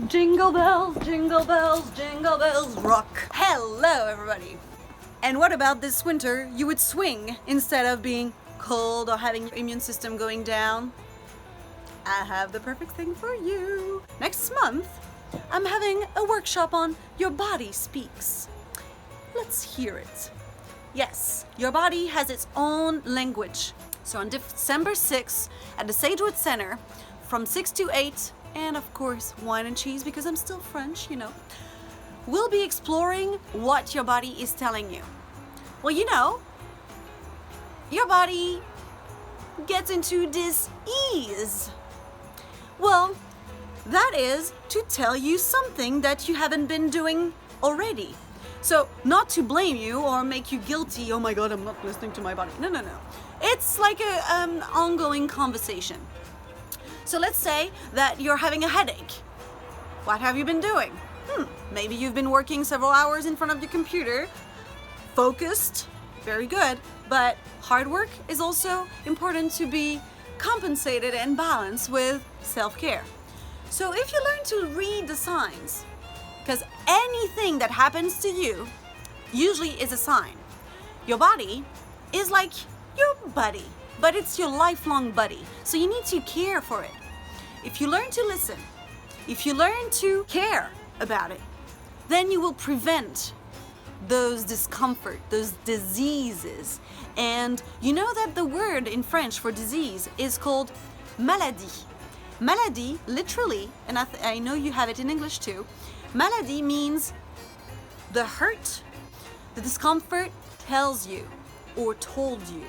Jingle bells, jingle bells, jingle bells rock. Hello everybody. And what about this winter you would swing instead of being cold or having your immune system going down? I have the perfect thing for you. Next month, I'm having a workshop on Your Body Speaks. Let's hear it. Yes, your body has its own language. So on December 6th at the Sagewood Center from 6 to 8, and of course wine and cheese because I'm still French, you know, we'll be exploring what your body is telling you. Well, you know, your body gets into dis-ease. Well, that is to tell you something that you haven't been doing already. So not to blame you or make you guilty, oh my God, I'm not listening to my body. No. It's like an ongoing conversation. So let's say that you're having a headache. What have you been doing? Maybe you've been working several hours in front of your computer, focused, very good, but hard work is also important to be compensated and balanced with self-care. So if you learn to read the signs, because anything that happens to you usually is a sign. Your body is like your buddy, but it's your lifelong buddy. So you need to care for it. If you learn to listen, if you learn to care about it, then you will prevent those discomfort, those diseases. And you know that the word in French for disease is called maladie. Maladie, literally, and I know you have it in English too, maladie means the hurt, the discomfort tells you or told you.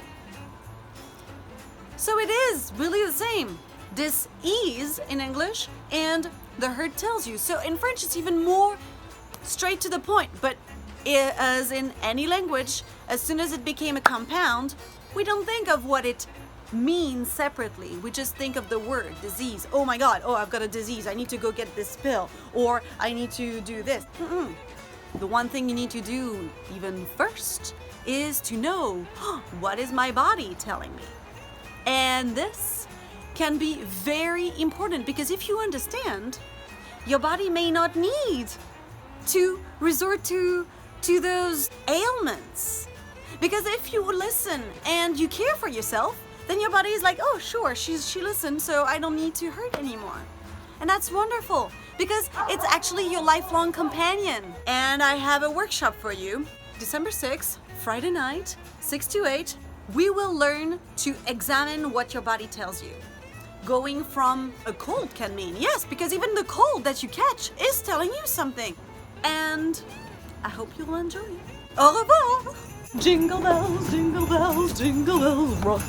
So it is really the same. Dis-ease in English and the hurt tells you. So in French it's even more straight to the point, but as in any language, as soon as it became a compound, we don't think of what it means separately. We just think of the word disease. Oh my God, I've got a disease. I need to go get this pill, or I need to do this. The one thing you need to do even first is to know, what is my body telling me? And this can be very important because if you understand, your body may not need to resort to those ailments. Because if you listen and you care for yourself, then your body is like, oh sure, she listened, so I don't need to hurt anymore. And that's wonderful because it's actually your lifelong companion. And I have a workshop for you, December 6th, Friday night, 6 to 8. We will learn to examine what your body tells you. Going from a cold can mean, yes, because even the cold that you catch is telling you something. And I hope you'll enjoy it. Au revoir! Jingle bells, jingle bells, jingle bells rock.